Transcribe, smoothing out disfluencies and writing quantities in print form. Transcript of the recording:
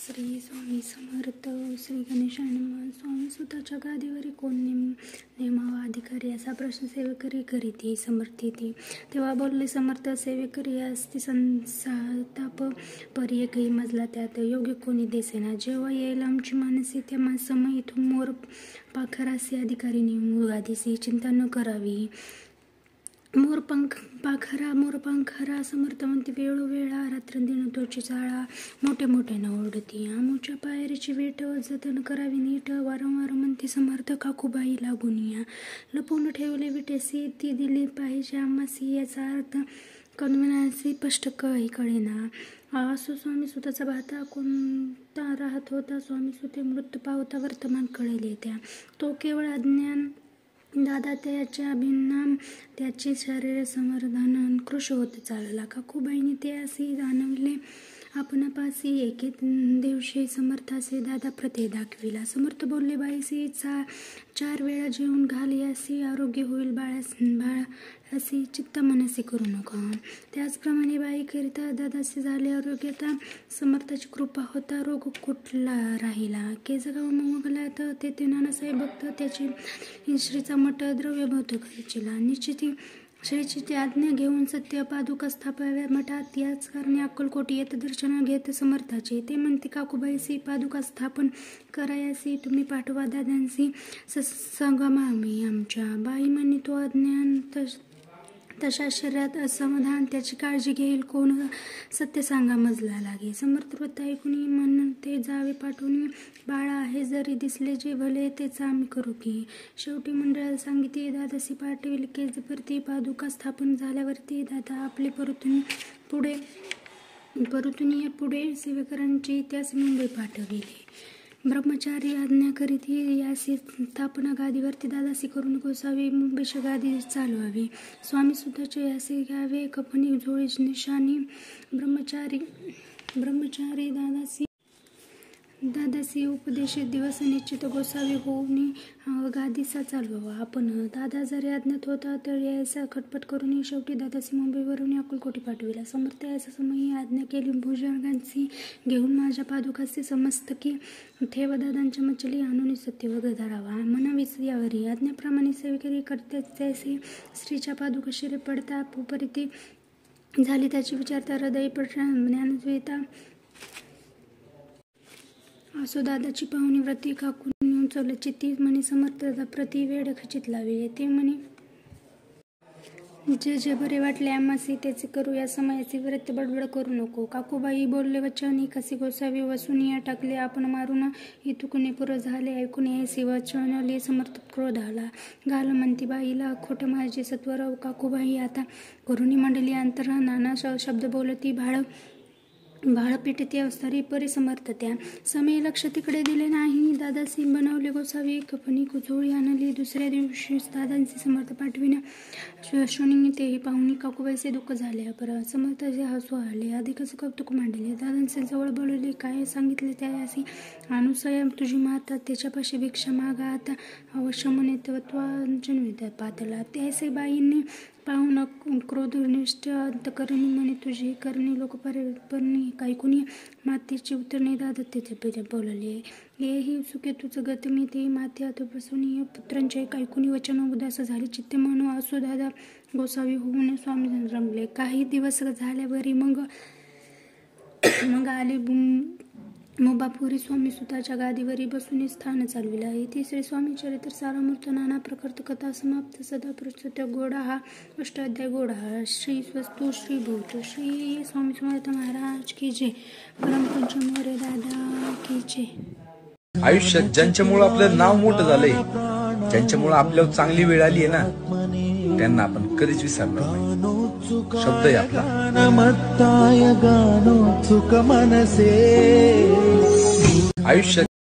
श्री स्वामी समर्थ. श्री गणेशाय नमः. स्वामी सुताच्या गादीवरी कोण नेमावा अधिकारी असा प्रश्न सेवेकरी करीती समर्थीती. तेव्हा बोलले समर्थ, सेवेकरी असती संताप परी एकही मजला त्यात योग्य कोणी दिसेना. जेव्हा येईल आमची मानसी तेव्हा समय इथून मोर पाखरासी अधिकारी नेमू गादीसी चिंता न करावी. मोरपंखरा समर्थ म्हणते, वेळोवेळा रात्रंदिन तोची चाळा मोठे मोठे न ओढती. आमूच्या पायरीची वीट जतन करावी नीट. वारंवार म्हणते समर्थ, काकूबाई लागून या. लपवून ठेवले विटेसी ती दिली पाहिजे आम्हासी. याचा अर्थ कन्वनासी स्पष्ट काही कळेना. असो स्वामी सुताचा भाता कोणता राहत होता. स्वामी सुते मृत्यू पावता वर्तमान कळेल त्या. तो केवळ अज्ञान दादा त्याच्या भिन्नाम त्याची शरीर संवर्धन कृश होत चालला. काकूबाईंनी ते असे जाणवले आपणापासी. एके दिवशी समर्थाचे दादा प्रते दाखविला. समर्थ बोलले, बाईसी 4 वेळा जेवून घाल यासी आरोग्य होईल. बाळासी चित्त मनसी करू नका. त्याचप्रमाणे बाई करिता दादासी झाले आरोग्यता. समर्थाची कृपा होता रोग कुठला राहिला. केजगाव मंगलात तेथे नानासाहेब भक्त त्याची श्रीचा मठ द्रव्यभूत करायला. निश्चिती श्रीची आज्ञा घेऊन सत्य पादुका स्थापाव्या मठात. याच कारणे अक्कलकोटी येत दर्शन घेत समर्थाचे. ते म्हणते, काकूबाईसी पादुका स्थापन करायासी तुम्ही पाठवा दादांशी संगमामी आमच्या. बाई म्हणे, तो अज्ञान तशा शरीरात असमाधान त्याची काळजी घेईल कोण. सत्य सांगा मजला लागे. समर्थ वृत्त ऐकून म्हणते, जावे पाठवून. बाळा आहे जरी दिसले जे भले तेच आम्ही करू की. शेवटी मंडळाला सांगितले दादासी पाठविल. केजवरती पादुका स्थापन झाल्यावरती दादा आपले परतून पुढे सेवेकरांची त्यास मुंबई पाठविले. ब्रह्मचारी आज्ञा करीत यासी स्थापना गादीवरती दादासी करून गोसावी. मुंबईच्या गादी चालवावी. स्वामी सुताचे यासी घ्यावे कपनी झोळी निशाणी. ब्रह्मचारी दादासी उपदेशित दिवस निश्चित गोसावी होऊन गादीसा चालवावा. आपण दादा जरी अज्ञात होता तर यायचा खटपट करून शेवटी दादासी मुंबईवरून अक्कलकोटी पाठविला. समर्थ याचा समयी आज्ञा केली. भुजंगांची घेऊन माझ्या पादुकासी समस्तकी ठेव. दादांच्या मचली आणून सत्य वगैरे धरावा. म्हणावीस यावरी आज्ञाप्रमाणे सेवेकरी करते. त्याचे स्त्रीच्या पादुका शिरे पडता उपरिती झाली. त्याची विचारता हृदय ज्ञानवेता. असो दादाची पाहुणी व्रती काकून उंचवल्याची ती म्हणे, समर्थ प्रति वेळ खचित लावे. ते म्हणे, जे बरे वाटले आम्हासी त्याचे करू. या समयाची व्रत बडबड करू नको. काकूबाई बोलले वचन कसी गोसावी वसून या टाकले. आपण मारून इतुकने पुरं झाले ऐकून यायसी वचनले. समर्थ क्रोध आला. घाल म्हणती बाईला खोट माझे सत्वर. काकूबाई आता करुणी मंडली अंतर नाना शब्द बोलती. भाळ पेटते अवस्थारी परिसमर्थ त्या. समय लक्ष तिकडे दिले नाही. दादासी बनवले गोसावी. कपनी कुचोळी आणली. दुसऱ्या दिवशी दादांचे समर्थ पाठविण्या शोनी तेही पाहुणी काकूबाईचे दुःख झाले. पर समर्थाचे हसू आले. अधिकच कौतुक मांडले. दादांचे जवळ बोलले, काय सांगितले त्यायासी. अनुसया तुझी माता त्याच्यापाशी भिक्षा मागा आता अवश्य म्हणे तत्वांजन पातला. त्यासे बाईंनी पाहून क्रोधनिष्ठ अंतकरणी म्हणे, तुझी करणी लोकपरणी काही कुणी मातेची उतरणे. दादा तेथे बोलले, हेही सुखे तुझं गत मी ते माते आतोपासून पुत्रांचे काही कुणी वचन उदास झाले चित्ते म्हणून. असो दादा गोसावी होऊन स्वामी रमले. काही दिवस झाल्यावरी मग आले मुबापुरी. स्वामी सुताच्या गादीवरी बसून स्थान चालविला आहे. तिसरे स्वामी चरित्र सारामूर्त नाना प्रकृत कथा समाप्त. सदा प्रस्तुत गोडा हा 8 अध्याय गोडा. श्री स्वस्तु श्री भूत श्री स्वामी समर्थ महाराज की जय. परमपूज्य मोरे दादा की जय. आयुष्यात ज्यांच्यामुळे आपलं नाव मोठं झालंय, ज्यांच्यामुळे आपल्यावर चांगली वेळ आली आहे ना, त्यांना आपण कधीच विसरणार नाही. शब्द आहे आपला. आयुष्यात